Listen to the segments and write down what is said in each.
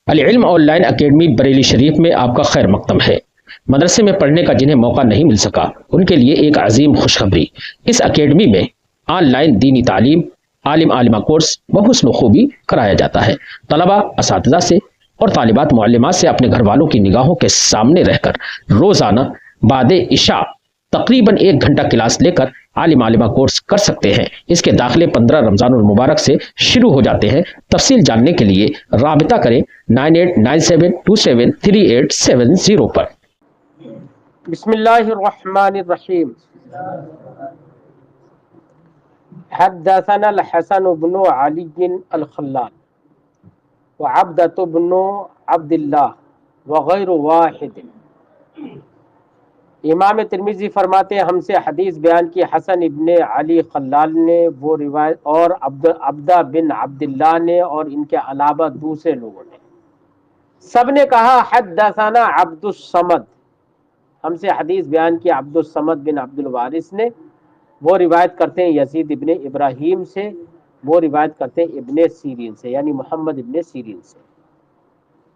العلم on line academy Bareilly شریف میں آپ کا خیر مقدم ہے۔ مدرسے میں پڑھنے کا جنہیں موقع نہیں مل سکا ان کے لیے ایک عظیم خوشخبری، اس اکیڈمی میں آن لائن دینی تعلیم، عالم عالمہ کورس بحسن خوبی کرایا جاتا ہے۔ طلبہ اساتذہ سے اور طالبات معلمات سے اپنے گھر والوں کی نگاہوں کے سامنے رہ کر روزانہ بعد عشاء تقریباً 1 گھنٹہ کلاس لے کر عالم عالمہ کورس کر سکتے ہیں۔ اس کے داخلے 15 رمضان المبارک سے شروع ہو جاتے ہیں۔ تفصیل جاننے کے لیے رابطہ کریں 9897273870 پر۔ بسم اللہ الرحمن الرحیم۔ حدثنا الحسن بن علی الخلال وعبدة بن عبد اللہ وغیر واحد۔ امام ترمذی فرماتے ہیں ہم سے حدیث بیان کی حسن ابن علی خلال نے، وہ روایت، اور عبدہ بن عبداللہ نے، اور ان کے علاوہ دوسرے لوگوں نے، سب نے کہا حدثنا عبد الصمد، ہم سے حدیث بیان کی عبد الصمد بن عبد الوارث نے، وہ روایت کرتے ہیں یزید ابن ابراہیم سے، وہ روایت کرتے ہیں ابن سیرین سے، یعنی محمد ابن سیرین سے۔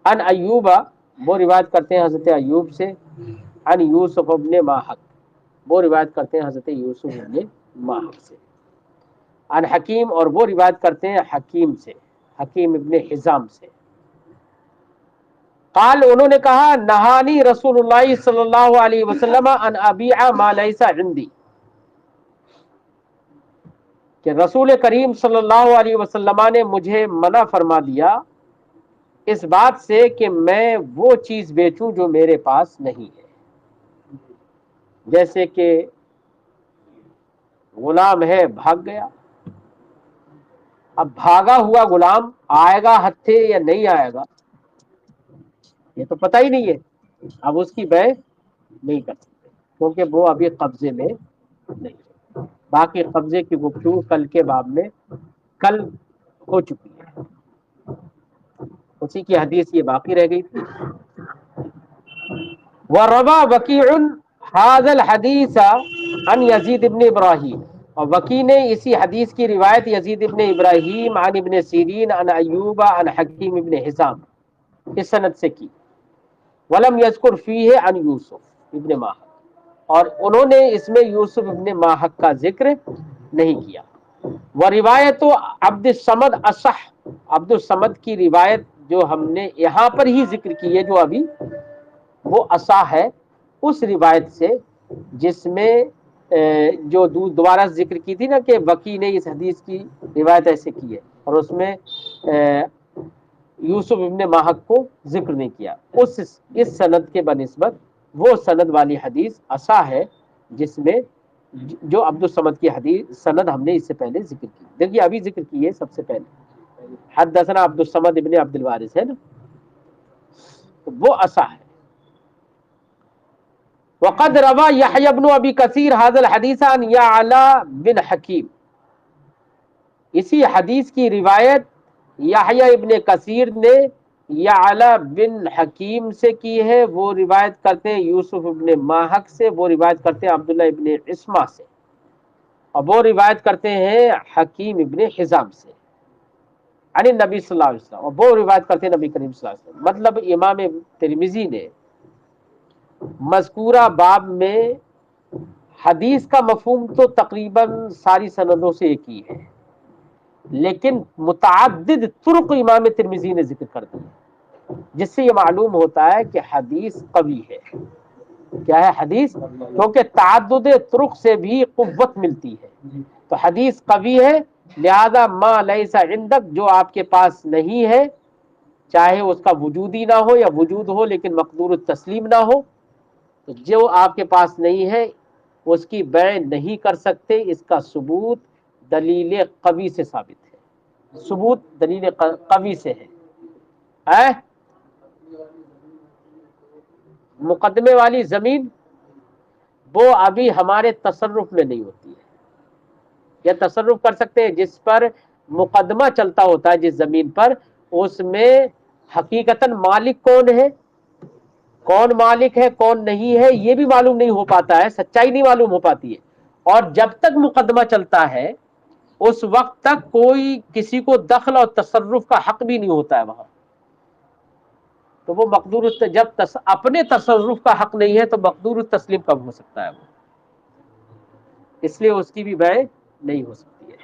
ان ایوبہ، وہ روایت کرتے ہیں حضرت ایوب سے۔ ان یوسف ابن ماہک، وہ روایت کرتے ہیں حضرت یوسف ابن ماہک سے۔ ان حکیم، اور وہ روایت کرتے ہیں حکیم سے، حکیم ابن حزام سے۔ قال، انہوں نے کہا نہانی رسول اللہ صلی اللہ علیہ وسلم ان ابیع ما لیس عندی، کہ رسول کریم صلی اللہ علیہ وسلم نے مجھے منع فرما دیا اس بات سے کہ میں وہ چیز بیچوں جو میرے پاس نہیں ہے۔ جیسے کہ غلام ہے، بھاگ گیا، اب بھاگا ہوا غلام آئے گا ہتھے یا نہیں آئے گا یہ تو پتہ ہی نہیں ہے، اب اس کی بیع نہیں کر سکتے کیونکہ وہ ابھی قبضے میں نہیں ہے۔ باقی قبضے کی گفتگو کل کے باب میں کل ہو چکی ہے، اسی کی حدیث یہ باقی رہ گئی تھی۔ وَرَوَى وَكِيعٌ هَذَا الْحَدِيثَ عَنْ يَزِيدِ بْنِ إِبْرَاهِيمَ، اور وکی نے اسی حدیث کی روایت یزید ابن ابراہیم عن ابن سیرین عن ایوب عن حکیم ابن حزام اس سند سے کی۔ وَلَمْ يَذْكُرْ فِيهِ عن یوسف ابن ماہک، اور انہوں نے اس میں یوسف ابن ماہک کا ذکر نہیں کیا۔ وروایت عبد الصمد اصح، عبد الصمد کی روایت جو ہم نے یہاں پر ہی ذکر کی ہے جو ابھی، وہ اصح ہے اس روایت سے جس میں جو دوبارہ ذکر کی تھی نا کہ وکی نے اس حدیث کی روایت ایسے کی ہے، اور اس میں یوسف ابن ماہک کو ذکر نہیں کیا، اس سند کے بنسبت وہ سند والی حدیث اصح ہے جس میں جو عبد الصمد کی حدیث سند ہم نے اس سے پہلے ذکر کی۔ دیکھیے ابھی ذکر کی ہے سب سے پہلے حدثنا عبد الصمد ابن عبد الوارث ہے نا، تو وہ اصح ہے۔ وقد روى يحيى بن ابي كثير هذا الحديث عن يعلى بن حكيم، اسی حدیث کی روایت یحییٰ ابن کثیر نے یعلی بن حکیم سے کی ہے، وہ روایت کرتے ہیں یوسف ابن ماہک سے، وہ روایت کرتے ہیں عبداللہ ابن عصمہ سے، اور وہ روایت کرتے ہیں حکیم ابن حزام سے عن النبی صلی اللہ علیہ وسلم، اور وہ روایت کرتے ہیں نبی کریم صلی اللہ علیہ وسلم۔ مطلب امام ترمذی نے مذکورہ باب میں حدیث کا مفہوم تو تقریباً ساری سندوں سے ایک ہی ہے، لیکن متعدد طرق امام ترمذی نے ذکر کر دی، جس سے یہ معلوم ہوتا ہے کہ حدیث قوی ہے۔ کیا ہے حدیث؟ کیونکہ تعدد طرق سے بھی قوت ملتی ہے، تو حدیث قوی ہے، لہذا ما لیس عندک، جو آپ کے پاس نہیں ہے، چاہے اس کا وجود ہی نہ ہو یا وجود ہو لیکن مقدور التسلیم نہ ہو، تو جو آپ کے پاس نہیں ہے اس کی بیع نہیں کر سکتے۔ اس کا ثبوت دلیل قوی سے ثابت ہے، ثبوت دلیل قوی سے ہے۔ مقدمے والی زمین وہ ابھی ہمارے تصرف میں نہیں ہوتی ہے، یا تصرف کر سکتے ہیں جس پر مقدمہ چلتا ہوتا ہے جس زمین پر، اس میں حقیقتاً مالک کون ہے، کون مالک ہے کون نہیں ہے یہ بھی معلوم نہیں ہو پاتا ہے، سچائی نہیں معلوم ہو پاتی ہے، اور جب تک مقدمہ چلتا ہے اس وقت تک کوئی کسی کو دخل اور تصرف کا حق بھی نہیں ہوتا ہے وہاں۔ تو وہ مقدور جب اپنے تصرف کا حق نہیں ہے تو مقدور التسلیم کب ہو سکتا ہے وہ، اس لیے اس کی بھی بیع نہیں ہو سکتی ہے۔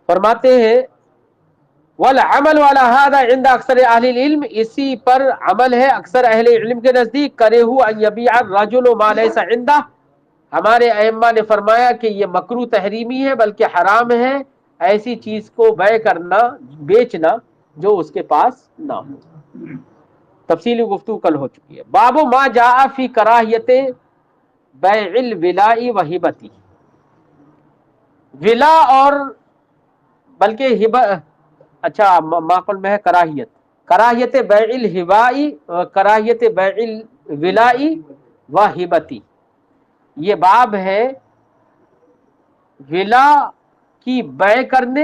فرماتے ہیں والعمل على هذا عند اکثر اہل العلم، اسی پر عمل ہے اکثر اہل علم کے نزدیک، کرہ ان یبیع الرجل ما لیس عنده، ہمارے ائمہ نے فرمایا کہ یہ مکروہ تحریمی ہے بلکہ حرام ہے ایسی چیز کو بیع کرنا، بیچنا جو اس کے پاس نہ ہو۔ تفصیلی گفتگو کل ہو چکی ہے۔ باب ما جاء فی کراہیت بیع الولاء وہبتی، ولا اور بلکہ ہبہ، اچھا معقل میں ہے کراہیت، کراہیت بیع الہواء، کراہیت بیع الولاء وہبتی، یہ باب ہے ولا کی بیع کرنے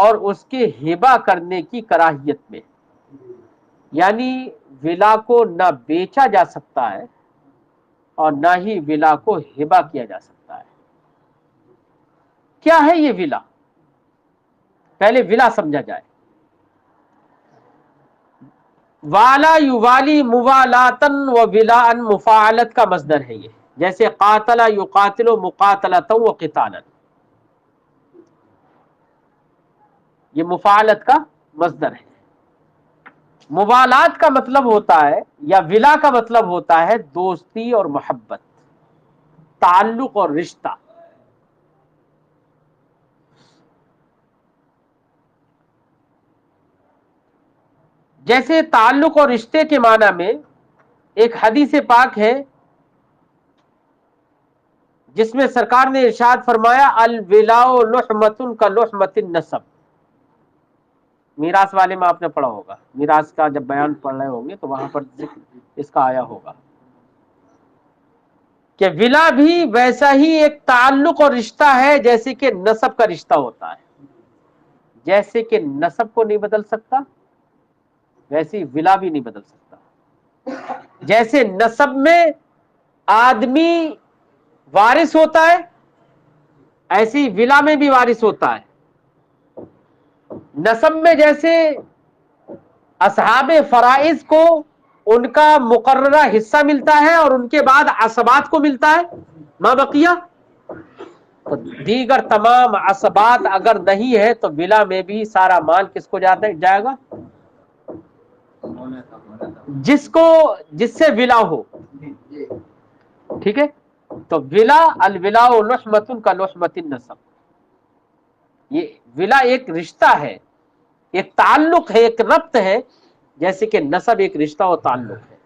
اور اس کے ہبہ کرنے کی کراہیت میں، یعنی ولا کو نہ بیچا جا سکتا ہے اور نہ ہی ولا کو ہبہ کیا جا سکتا ہے۔ کیا ہے یہ ولا؟ پہلے ولا سمجھا جائے۔ والا یوالی موالاتن و ولاء مفاعلت کا مصدر ہے یہ، جیسے قاتل یقاتل مقاتلتا و قتالا، یہ مفاعلت کا مصدر ہے۔ موالات کا مطلب ہوتا ہے، یا ولا کا مطلب ہوتا ہے دوستی اور محبت، تعلق اور رشتہ۔ جیسے تعلق اور رشتے کے معنی میں ایک حدیث پاک ہے جس میں سرکار نے ارشاد فرمایا الولاء لحمۃ کلحمۃ النسب، میراث والے میں آپ نے پڑھا ہوگا، میراث کا جب بیان پڑھ رہے ہوں گے تو وہاں پر ذکر اس کا آیا ہوگا کہ ولا بھی ویسا ہی ایک تعلق اور رشتہ ہے جیسے کہ نسب کا رشتہ ہوتا ہے۔ جیسے کہ نسب کو نہیں بدل سکتا ویسے ولا بھی نہیں بدل سکتا۔ جیسے نسب میں آدمی وارث ہوتا ہے ایسی ولا میں بھی وارث ہوتا ہے۔ نسب میں جیسے اصحاب فرائض کو ان کا مقررہ حصہ ملتا ہے اور ان کے بعد عصبات کو ملتا ہے ما بقیہ، تو دیگر تمام عصبات اگر نہیں ہے تو ولا میں بھی سارا مال کس کو جائے گا؟ جس سے ولا ہو، ٹھیک ہے۔ تو ولا الولاء لحمۃ کلحمۃ النسب، یہ ولا ایک رشتہ ہے، ایک تعلق ہے، ایک ربط ہے، جیسے کہ نسب ایک رشتہ اور تعلق ہے۔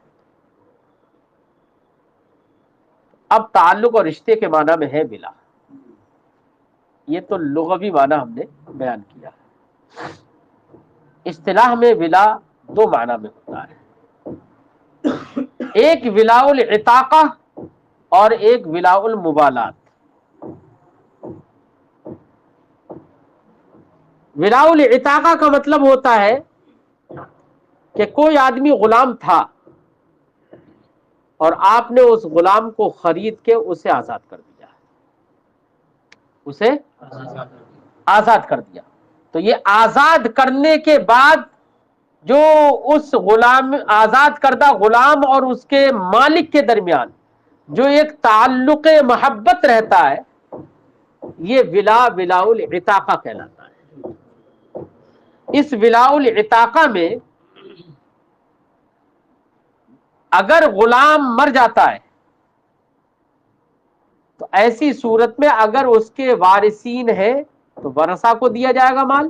اب تعلق اور رشتے کے معنی میں ہے ولا، یہ تو لغوی معنی ہم نے بیان کیا۔ اصطلاح میں ولا دو معنی میں ہوتا ہے، ایک ولاء العتاقہ اور ایک ولاء المبالات۔ ولاء العتاقہ کا مطلب ہوتا ہے کہ کوئی آدمی غلام تھا اور آپ نے اس غلام کو خرید کے اسے آزاد کر دیا، اسے آزاد کر دیا، تو یہ آزاد کرنے کے بعد جو اس غلام، آزاد کردہ غلام اور اس کے مالک کے درمیان جو ایک تعلق محبت رہتا ہے، یہ ولاء العتاقہ کہلاتا ہے۔ اس ولاء العتاقہ میں اگر غلام مر جاتا ہے تو ایسی صورت میں اگر اس کے وارثین ہیں تو ورثہ کو دیا جائے گا مال،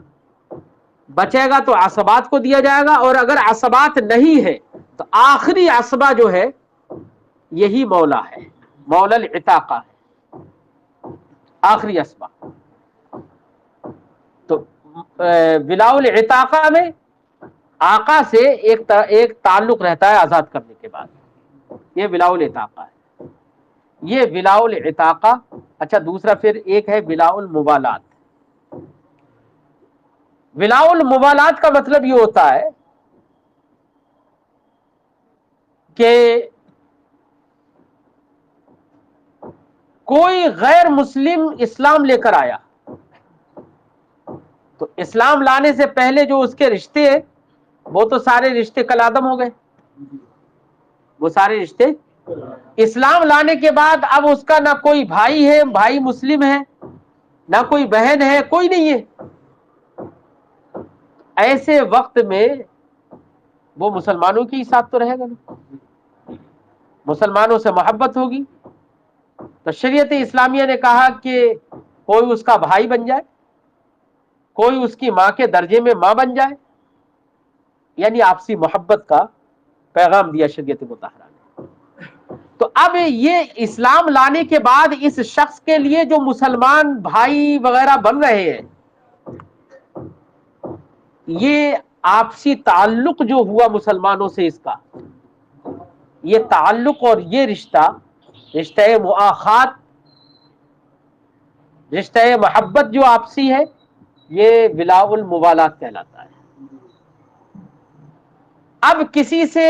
بچے گا تو عصبات کو دیا جائے گا، اور اگر عصبات نہیں ہے تو آخری عصبہ جو ہے یہی مولا ہے، مولا العتاقہ ہے، آخری عصبہ۔ تو ولاء العتاقہ میں آقا سے ایک تعلق رہتا ہے آزاد کرنے کے بعد، یہ ولاء العتاقہ ہے، یہ ولاء العتاقہ۔ اچھا دوسرا پھر ایک ہے ولاء المبالات۔ ولاء المبالات کا مطلب یہ ہوتا ہے کہ کوئی غیر مسلم اسلام لے کر آیا تو اسلام لانے سے پہلے جو اس کے رشتے ہیں وہ تو سارے رشتے کلعدم ہو گئے، وہ سارے رشتے۔ اسلام لانے کے بعد اب اس کا نہ کوئی بھائی ہے، بھائی مسلم ہے، نہ کوئی بہن ہے، کوئی نہیں ہے۔ ایسے وقت میں وہ مسلمانوں کے ساتھ تو رہے گا نا، مسلمانوں سے محبت ہوگی۔ تو شریعت اسلامیہ نے کہا کہ کوئی اس کا بھائی بن جائے، کوئی اس کی ماں کے درجے میں ماں بن جائے، یعنی آپسی محبت کا پیغام دیا شریعت مطہرہ نے۔ تو اب یہ اسلام لانے کے بعد اس شخص کے لیے جو مسلمان بھائی وغیرہ بن رہے ہیں، یہ آپسی تعلق جو ہوا مسلمانوں سے، اس کا یہ تعلق اور یہ رشتہ، رشتہ مؤاخات، رشتہ محبت جو آپسی ہے، یہ ولاء الموالات کہلاتا ہے۔ اب کسی سے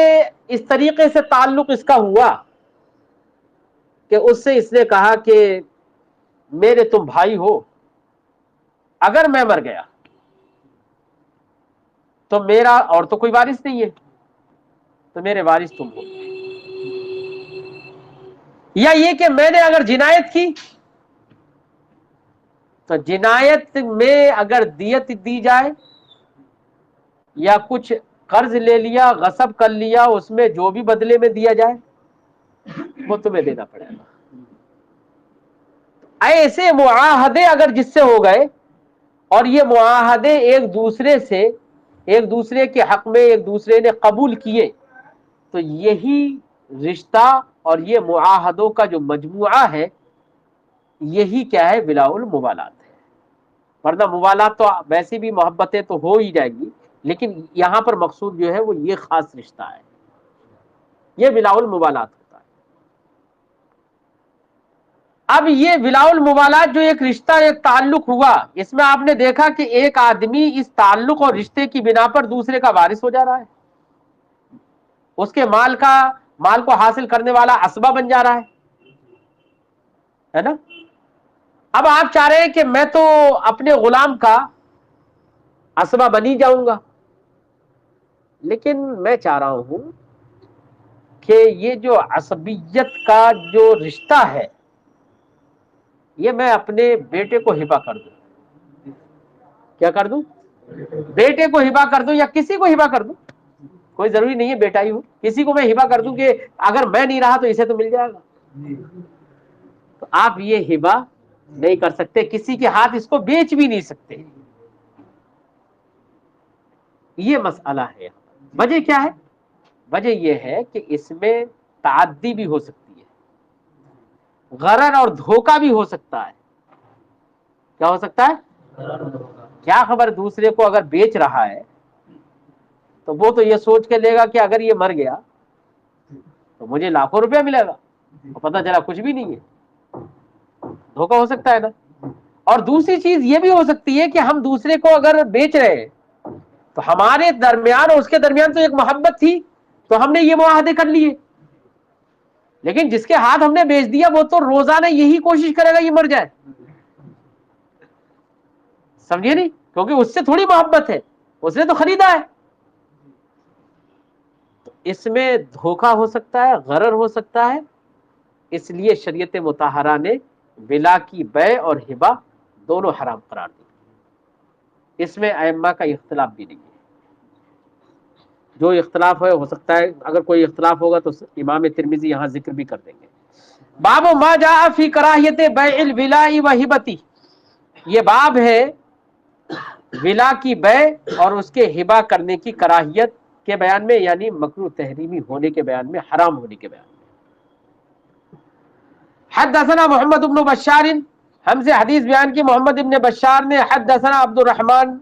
اس طریقے سے تعلق اس کا ہوا کہ اس سے اس نے کہا کہ میرے تم بھائی ہو، اگر میں مر گیا تو میرا اور تو کوئی وارث نہیں ہے، تو میرے وارث تم ہو۔ یا یہ کہ میں نے اگر جنایت کی تو جنایت میں اگر دیت دی جائے یا کچھ قرض لے لیا، غصب کر لیا، اس میں جو بھی بدلے میں دیا جائے وہ تمہیں دینا پڑے گا۔ ایسے معاہدے اگر جس سے ہو گئے، اور یہ معاہدے ایک دوسرے سے، ایک دوسرے کے حق میں ایک دوسرے نے قبول کیے، تو یہی رشتہ اور یہ معاہدوں کا جو مجموعہ ہے، یہی کیا ہے؟ ولاء الموالات ہے۔ ورنہ موالات تو ویسے بھی محبتیں تو ہو ہی جائیں گی، لیکن یہاں پر مقصود جو ہے وہ یہ خاص رشتہ ہے، یہ ولاء الموالات ہوتا ہے۔ اب یہ ولاء الموالات جو ایک رشتہ، ایک تعلق ہوا، اس میں آپ نے دیکھا کہ ایک آدمی اس تعلق اور رشتے کی بنا پر دوسرے کا وارث ہو جا رہا ہے، اس کے مال کو حاصل کرنے والا اسبہ بن جا رہا ہے نا۔ اب آپ چاہ رہے ہیں کہ میں تو اپنے غلام کا اسبہ بنی جاؤں گا، لیکن میں چاہ رہا ہوں کہ یہ جو عصبیت کا جو رشتہ ہے، یہ میں اپنے بیٹے کو ہبہ کر دوں۔ کیا کر دوں؟ بیٹے کو ہبہ کر دوں، یا کسی کو ہبہ کر دوں، کوئی ضروری نہیں ہے بیٹا ہی ہو، کسی کو میں ہبہ کر دوں کہ اگر میں نہیں رہا تو اسے تو مل جائے گا۔ تو آپ یہ ہبہ نہیں کر سکتے، کسی کے ہاتھ اس کو بیچ بھی نہیں سکتے۔ یہ مسئلہ ہے۔ وجہ کیا ہے؟ وجہ یہ ہے کہ اس میں تعدی بھی ہو سکتی ہے، غرر اور دھوکہ بھی ہو سکتا ہے۔ کیا ہو سکتا ہے؟ کیا خبر دوسرے کو اگر بیچ رہا ہے تو وہ تو یہ سوچ کے لے گا کہ اگر یہ مر گیا تو مجھے لاکھوں روپیہ ملے گا، اور پتہ چلا کچھ بھی نہیں ہے۔ دھوکہ ہو سکتا ہے نا۔ اور دوسری چیز یہ بھی ہو سکتی ہے کہ ہم دوسرے کو اگر بیچ رہے ہیں تو ہمارے درمیان اور اس کے درمیان تو ایک محبت تھی، تو ہم نے یہ معاہدے کر لیے، لیکن جس کے ہاتھ ہم نے بیچ دیا وہ تو روزانہ یہی کوشش کرے گا یہ مر جائے، سمجھے نہیں؟ کیونکہ اس سے تھوڑی محبت ہے، اس نے تو خریدا ہے۔ تو اس میں دھوکہ ہو سکتا ہے، غرر ہو سکتا ہے، اس لیے شریعت مطہرہ نے ولا کی بیع اور ہبہ دونوں حرام قرار دی۔ اس میں ائمہ کا اختلاف بھی نہیں ہے، جو اختلاف ہے ہو سکتا ہے اگر کوئی اختلاف ہوگا تو امام ترمذی یہاں ذکر بھی کر دیں گے۔ باب ما جاء فی کراہیت بیع الولاء وہبتی، یہ باب ہے ولا کی بیع اور اس کے ہبہ کرنے کی کراہیت کے بیان میں، یعنی مکروہ تحریمی ہونے کے بیان میں، حرام ہونے کے بیان میں۔ حدثنا محمد بن بشار، ہم سے حدیث بیان کی محمد ابن بشار نے، حدثنا عبد الرحمن،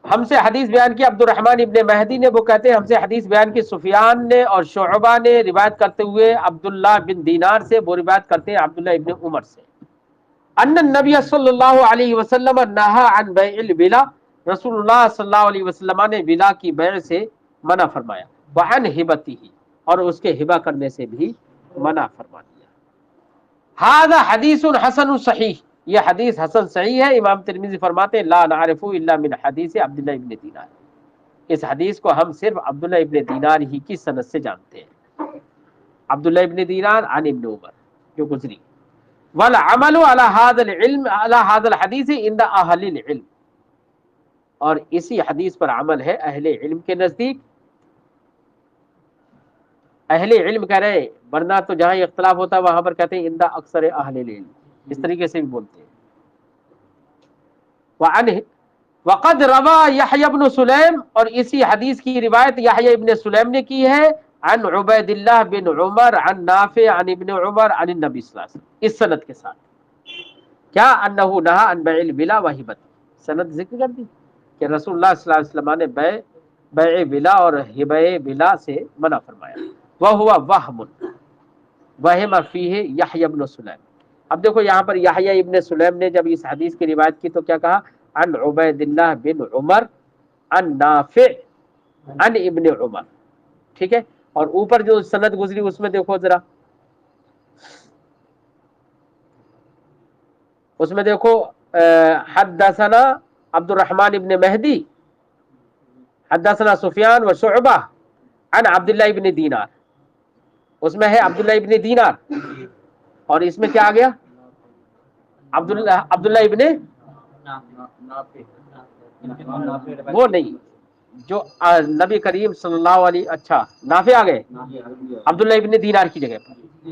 ہم سے حدیث بیان کی عبد الرحمن ابن مہدی نے، وہ کہتے ہیں ہم سے حدیث بیان کی سفیان نے اور شعبہ نے، روایت کرتے ہوئے عبداللہ بن دینار سے، وہ روایت کرتے ہیں عبداللہ ابن عمر سے، ان النبی صلی اللہ علیہ وسلم نہا عن بیع الولا، رسول اللہ صلی اللہ علیہ وسلم نے ولا کی بیع سے منع فرمایا، وعن ہبتہ، اور اس کے ہبہ کرنے سے بھی منع فرما دیا۔ ھذا حدیث حسن صحیح، یہ حدیث حسن صحیح ہے. امام ترمذی فرماتے ہیں لا نعرف الا من حدیث عبداللہ ابن دینار، اس حدیث کو ہم صرف عبداللہ ابن دینار ہی کی سند سے جانتے ہیں. عبداللہ ابن دینار عن ابن عمر جو گزری. والعمل على هذا العلم على هذا الحديث عند اهل العلم، اور اسی حدیث پر عمل ہے اہل علم کے نزدیک. اہل علم کہہ رہے ہیں، ورنہ تو جہاں اختلاف ہوتا ہے وہاں پر کہتے ہیں عند اکثر اہل العلم، اس طریقے سے بھی بولتے ہیں. وعنہ وقد روا یحیی بن سلیم، اور اسی حدیث کی روایت یحیی ابن سلیم نے کی ہے عن عبید اللہ بن عمر عن نافع عن ابن عمر عن النبی صلی اللہ علیہ وسلم، اس سند کے ساتھ. کیا انہ نہا عن بیع الولا وہبت، سند ذکر کر دی کہ رسول اللہ صلی اللہ علیہ وسلم نے بیع ولا اور ہبہ ولا سے منع فرمایا. وہو وہم وہم فیہ یحیی بن سلیم. اب دیکھو یہاں پر یحیی ابن سلیم نے جب اس حدیث کی روایت کی تو کیا کہا؟ عن عبید اللہ بن عمر عن نافع عن ابن عمر. ٹھیک ہے، اور اوپر جو سند گزری اس میں دیکھو ذرا، اس میں دیکھو حدثنا عبد الرحمن ابن مہدی حدثنا سفیان و شعبہ عن عبداللہ ابن دینار. اس میں ہے عبداللہ ابن دینار، اور اس میں کیا آ گیا؟ عبداللہ ابن، وہ نہیں جو نبی کریم صلی اللہ علیہ، اچھا نافع آ گئے عبداللہ ابن دینار کی جگہ پر.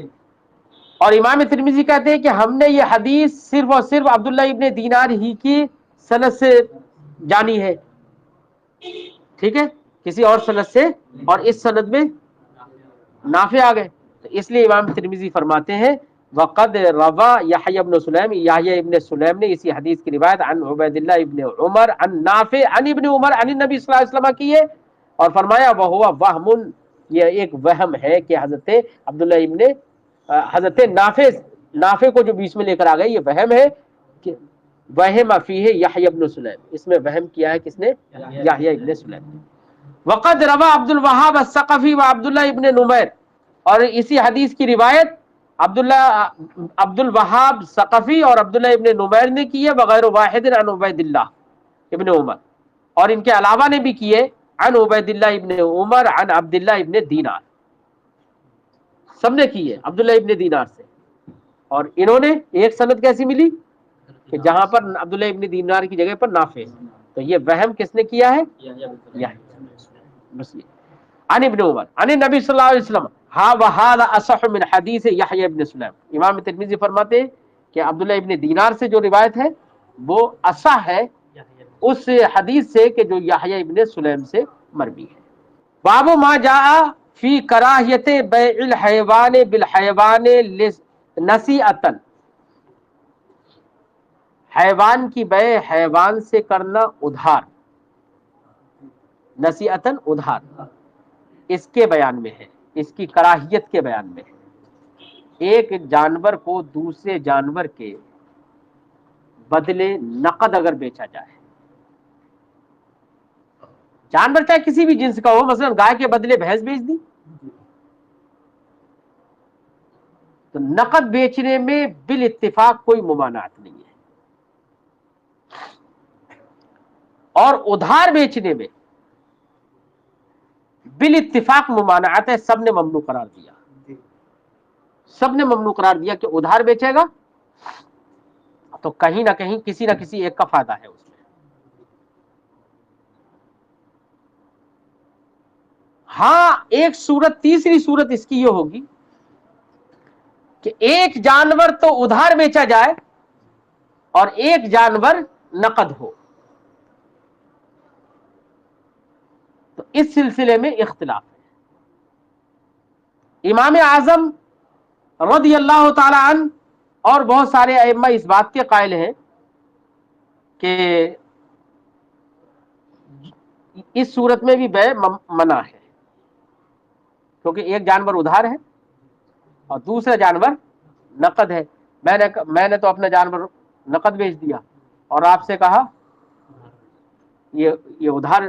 اور امام ترمذی کہتے ہیں کہ ہم نے یہ حدیث صرف اور صرف عبداللہ ابن دینار ہی کی سند سے جانی ہے. ٹھیک ہے، کسی اور سند سے، اور اس سند میں نافع آ گئے. تو اس لیے امام ترمذی فرماتے ہیں وقد روا یحیی ابن سلیم، یحیی ابن سلیم نے اسی حدیث کی روایت عن عبید اللہ ابن عمر عن نافع عن ابن عمر عن النبی صلی اللہ علیہ وسلم کی ہے، اور فرمایا وہو وہم، یہ ایک وہم ہے کہ حضرت عبداللہ ابن حضرت نافع کو جو بیچ میں لے کر آ گئے یہ وہم ہے کہ وہم فیہ یحیی ابن سلیم، اس میں وہم کیا ہے کس نے؟ یحیی ابن سلیم. وقد روا عبد الوہاب الثقفی و عبداللہ ابن نمیر، اور اسی حدیث کی روایت عبد الوہاب ثقفی اور عبداللہ ابن نمیر نے کی ہے بغیر واحد عن عبید اللہ ابن عمر، اور ان کے علاوہ نے بھی کیے عن عبید اللہ ابن عمر عن عبداللہ ابن دینار. سب نے کی ہے عبداللہ ابن دینار سے. اور انہوں نے ایک سند کیسی ملی کہ جہاں پر عبداللہ ابن دینار کی جگہ پر نافع، تو یہ وہم کس نے کیا ہے؟ بس یہ عن ابن عمر عن النبی صلی اللہ علیہ وسلم ہا وہذا اصح من حدیث یحیی ابن سلیم. امام ترمذی فرماتے ہیں کہ عبداللہ ابن دینار سے جو روایت ہے وہ اصح ہے اس حدیث سے کہ جو یحیی ابن سلیم سے مروی ہے. باب ما جاء فی کراہیت بیع الحیوان بالحیوان نصیعۃ، حیوان کی بیع حیوان سے کرنا ادھار، نصیعۃ ادھار، اس کے بیان میں ہے، اس کی کراہیت کے بیان میں ہے. ایک جانور کو دوسرے جانور کے بدلے نقد اگر بیچا جائے، جانور چاہے کسی بھی جنس کا ہو، مثلا گائے کے بدلے بھینس بیچ دی، تو نقد بیچنے میں بالاتفاق کوئی ممانعت نہیں ہے، اور ادھار بیچنے میں بالاتفاق ممانعت ہے. سب نے ممنوع قرار دیا، سب نے ممنوع قرار دیا کہ ادھار بیچے گا تو کہیں نہ کہیں کسی نہ کسی ایک کا فائدہ ہے اس میں. ہاں ایک صورت، تیسری صورت اس کی یہ ہوگی کہ ایک جانور تو ادھار بیچا جائے اور ایک جانور نقد ہو، تو اس سلسلے میں اختلاف ہے. امام اعظم رضی اللہ تعالی عنہ اور بہت سارے ائمہ اس بات کے قائل ہیں کہ اس صورت میں بھی بیع منع ہے، کیونکہ ایک جانور ادھار ہے اور دوسرا جانور نقد ہے. میں نے تو اپنا جانور نقد بیچ دیا اور آپ سے کہا یہ ادھار،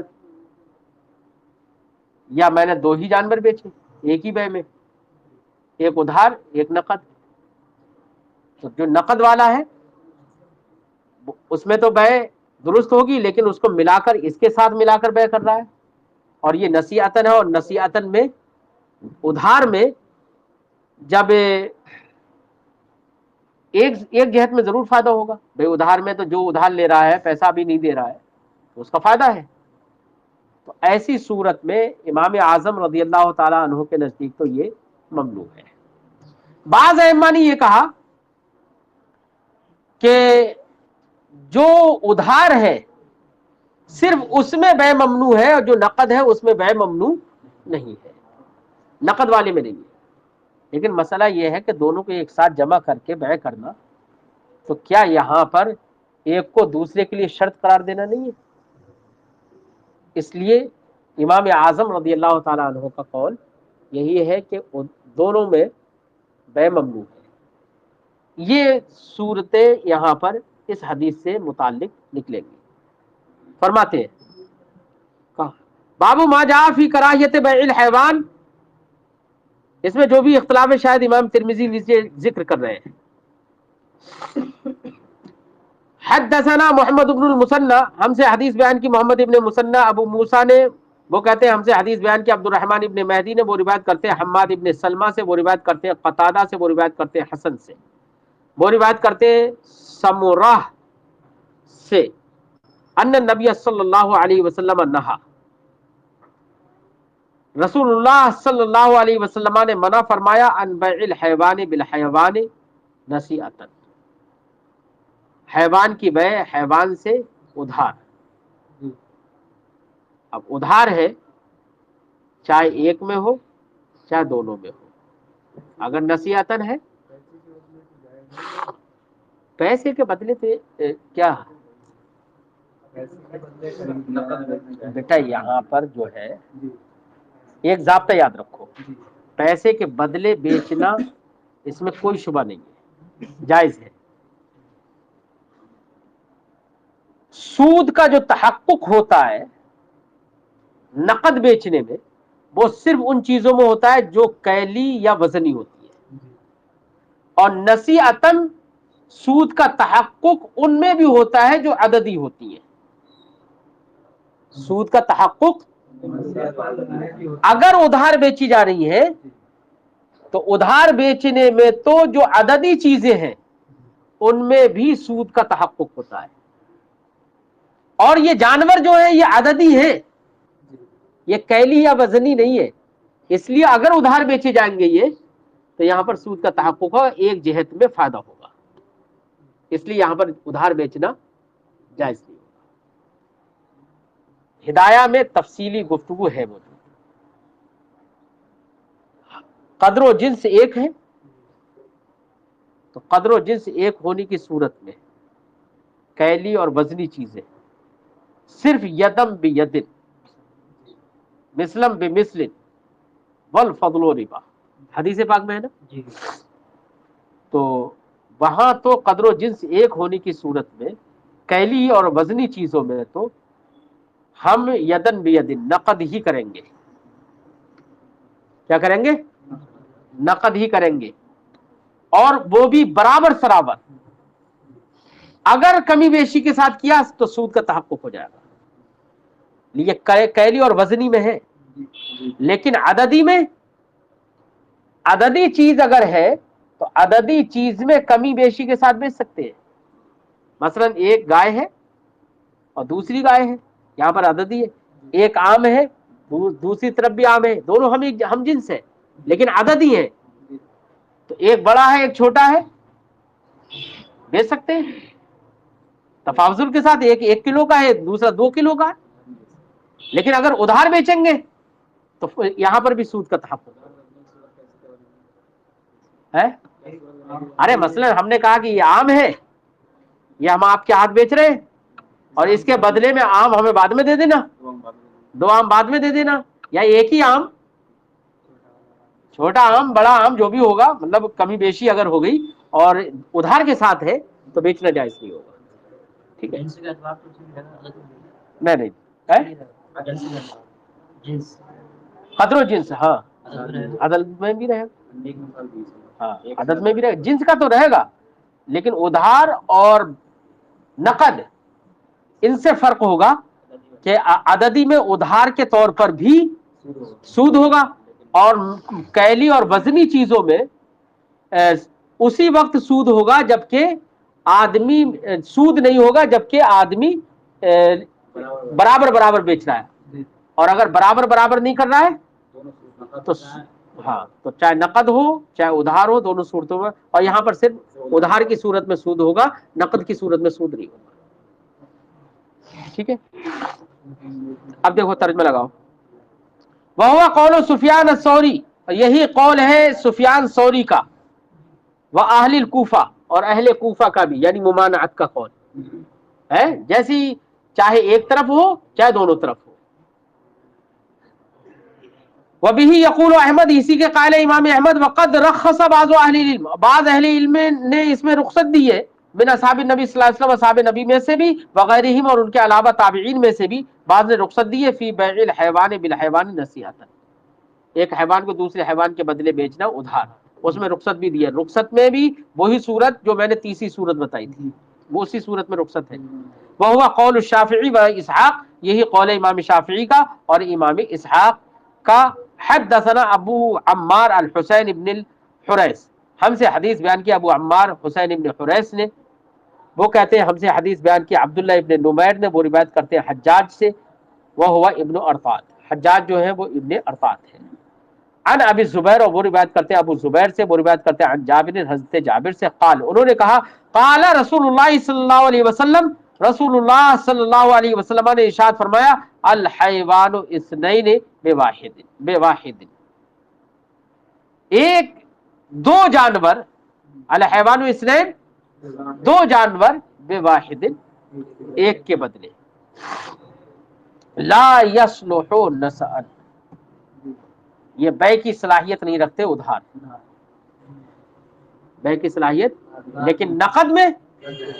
یا میں نے دو ہی جانور بیچے ایک ہی بیع میں، ایک ادھار ایک نقد. تو جو نقد والا ہے اس میں تو بے درست ہوگی، لیکن اس کو ملا کر اس کے ساتھ ملا کر بے کر رہا ہے، اور یہ نصیحتن ہے، اور نصیحتن میں ادھار میں جب ایک جہت میں ضرور فائدہ ہوگا، بھائی ادھار میں تو جو ادھار لے رہا ہے پیسہ بھی نہیں دے رہا ہے تو اس کا فائدہ ہے، تو ایسی صورت میں امام اعظم رضی اللہ تعالی عنہ کے نزدیک تو یہ ممنوع ہے۔ بعض ائمہ نے یہ کہا کہ جو ادھار ہے صرف اس میں بے ممنوع ہے، اور جو نقد ہے اس میں بے ممنوع نہیں ہے، نقد والے میں نہیں ہے، لیکن مسئلہ یہ ہے کہ دونوں کو ایک ساتھ جمع کر کے بے کرنا، تو کیا یہاں پر ایک کو دوسرے کے لیے شرط قرار دینا نہیں ہے؟ اس لیے امام اعظم رضی اللہ تعالی عنہ کا قول یہی ہے کہ دونوں میں بے ممنوع ہے۔ یہ صورتیں یہاں پر اس حدیث سے متعلق نکلیں گی۔ فرماتے ہیں بابو ما جاء فی کراہیت بیع الحیوان، اس میں جو بھی اختلاف ہے شاید امام ترمذی نیچے ذکر کر رہے ہیں۔ حدثنا محمد بن المثنى، ہم سے حدیث بیان کی محمد ابن مثنى ابو موسیٰ نے، وہ کہتے ہیں ہم سے حدیث بیان کی عبد الرحمن ابن مہدی نے، وہ روایت کرتے ہیں حماد ابن سلمہ سے، وہ روایت کرتے ہیں قتادہ سے، وہ روایت کرتے ہیں حسن سے، وہ روایت کرتے ہیں سمرہ سے، ان النبی صلی اللہ علیہ وسلم نہا، رسول اللہ صلی اللہ علیہ وسلم نے منع فرمایا ان بیع الحیوان بالحیوان نصیحتن، حیوان کی بیع حیوان سے ادھار۔ اب ادھار ہے چاہے ایک میں ہو چاہے دونوں میں ہو، اگر نصیحتن ہے پیسے کے بدلے پہ کیا بیٹا یہاں پر جو ہے ایک ضابطہ یاد رکھو، پیسے کے بدلے بیچنا اس میں کوئی شبہ نہیں ہے، جائز ہے۔ سود کا جو تحقق ہوتا ہے نقد بیچنے میں وہ صرف ان چیزوں میں ہوتا ہے جو کیلی یا وزنی ہوتی ہے، اور نصیحتن سود کا تحقق ان میں بھی ہوتا ہے جو عددی ہوتی ہیں۔ سود کا تحقق اگر ادھار بیچی جا رہی ہے تو ادھار بیچنے میں تو جو عددی چیزیں ہیں ان میں بھی سود کا تحقق ہوتا ہے، اور یہ جانور جو ہے یہ عددی ہے، یہ کیلی یا وزنی نہیں ہے، اس لیے اگر ادھار بیچے جائیں گے یہ تو یہاں پر سود کا تحقق ہوگا، ایک جہت میں فائدہ ہوگا، اس لیے یہاں پر ادھار بیچنا جائز نہیں ہوگا۔ ہدایہ میں تفصیلی گفتگو ہے موجود۔ قدر و جنس ایک ہے تو قدر و جنس ایک ہونے کی صورت میں کیلی اور وزنی چیزیں صرف یدم بیدن مثلم بمثل والفضل ربا، حدیث پاک میں ہے نا، تو وہاں تو قدر و جنس ایک ہونے کی صورت میں کیلی اور وزنی چیزوں میں تو ہم یدن بیدن نقد ہی کریں گے، کیا کریں گے؟ نقد ہی کریں گے، اور وہ بھی برابر سرابر، اگر کمی بیشی کے ساتھ کیا تو سود کا تحقق ہو جائے گا، یہ کیلی اور وزنی میں ہے، لیکن عددی میں، عددی چیز اگر ہے تو عددی چیز میں کمی بیشی کے ساتھ بیچ سکتے ہیں، مثلا ایک گائے ہے اور دوسری گائے ہے، یہاں پر عددی ہے، ایک آم ہے دوسری طرف بھی آم ہے، دونوں ہم جنس ہے لیکن عددی ہے، تو ایک بڑا ہے ایک چھوٹا ہے، بیچ سکتے ہیں تفاضل کے ساتھ، ایک 1 کلو کا ہے دوسرا 2 کلو کا ہے، لیکن اگر ادھار بیچیں گے تو یہاں پر بھی سود کا تحقق ہے۔ ارے مثلا ہم نے کہا کہ یہ آم ہے، یہ ہم آپ کے ہاتھ بیچ رہے ہیں، اور اس کے بدلے میں آم ہمیں بعد میں دے دینا، 2 آم بعد میں دے دینا، یا ایک ہی آم، چھوٹا آم بڑا آم جو بھی ہوگا، مطلب کمی بیشی اگر ہو گئی اور ادھار کے ساتھ ہے تو بیچنا جائز نہیں ہوگا، ٹھیک ہے؟ نہیں قدر و جنس، ہاں عدد میں بھی رہے گا، ہاں عدد میں بھی رہے گا، جنس کا تو رہے گا، لیکن ادھار اور نقد ان سے فرق ہوگا کہ عددی میں ادھار کے طور پر بھی سود ہوگا، اور کیلی اور وزنی چیزوں میں اسی وقت سود ہوگا جبکہ آدمی سود نہیں ہوگا جبکہ آدمی برابر برابر بیچ رہا ہے، اور اگر برابر برابر نہیں کر رہا ہے تو ہاں تو چاہے نقد ہو چاہے ادھار ہو، دونوں صورتوں میں، اور یہاں پر صرف ادھار کی صورت میں سود ہوگا، نقد کی صورت میں سود نہیں ہوگا. ٹھیک ہے، اب دیکھو ترجمہ لگاؤ. وہو قول سفیان الثوری، یہی قول ہے سفیان ثوری کا، واہل الکوفہ، اور اہل کوفہ کا بھی، یعنی ممانعت کا قول ہے، جیسی چاہے ایک طرف ہو چاہے دونوں طرف ہو. وبه یقول احمد، اسی کے قائل امام احمد. وقد رخص بعض اہل العلم، بعض اہل علم نے اس میں رخصت دی ہے، من اصحاب النبی صلی اللہ علیہ وسلم، اصحاب نبی میں سے بھی، وغیرہم، اور ان کے علاوہ تابعین میں سے بھی بعض نے رخصت دی ہے، فی بیع الحیوان بالحیوان نصیحۃ، ایک حیوان کو دوسرے حیوان کے بدلے بیچنا ادھار، اس میں رخصت بھی دی ہے. رخصت میں بھی وہی صورت جو میں نے تیسری صورت بتائی تھی، وہ اسی صورت میں رخصت ہے. وہو قول الشافعی و اسحاق، یہی قول امام شافعی کا اور امام اسحاق کا. حدثنا ابو عمار الحسین ابن الحریث، ہم سے حدیث بیان کیا ابو عمار حسین ابن حریث نے، وہ کہتے ہیں ہم سے حدیث بیان کیا عبداللہ ابن نمیر نے، وہ روایت کرتے ہیں حجاج سے، وہ ہوا ابن ارطاد، حجاج جو ہے وہ ابن ارطاد ہے. عن ابی زبیر، اور وہ روایت کرتے ہیں ابو زبیر سے، وہ روایت کرتے ہیں عن جابر، حضرت جابر سے، قال، انہوں نے کہا، قال رسول اللہ صلی اللہ علیہ وسلم، رسول اللہ صلی اللہ علیہ وسلم نے ارشاد فرمایا، الحیوان اثنین بواحد، ایک دو جانور، الحیوان اثنین، دو جانور، بواحد، ایک کے بدلے، لا یصلح نسأ، یہ بے کی صلاحیت نہیں رکھتے ادھار، بے کی صلاحیت، لیکن نقد میں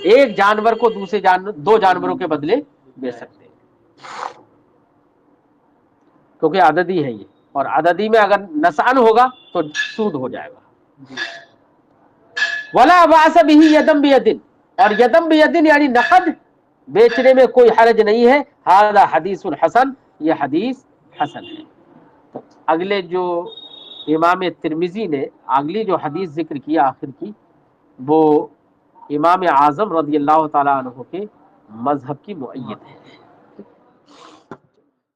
ایک جانور کو دوسرے جانور، دو جانوروں کے بدلے بیچ سکتے ہیں، کیونکہ عددی ہے یہ، اور عددی میں اگر نسعن ہوگا تو سود ہو جائے گا. ولا باس به یدم بیدن، اور یدم بیدن یعنی نقد بیچنے میں کوئی حرج نہیں ہے. ھذا حدیث حسن، یہ حدیث حسن ہے. اگلے جو امام ترمذی نے اگلی جو حدیث ذکر کیا آخر کی، وہ امام اعظم رضی اللہ تعالی عنہ کے مذہب کی مؤید ہے.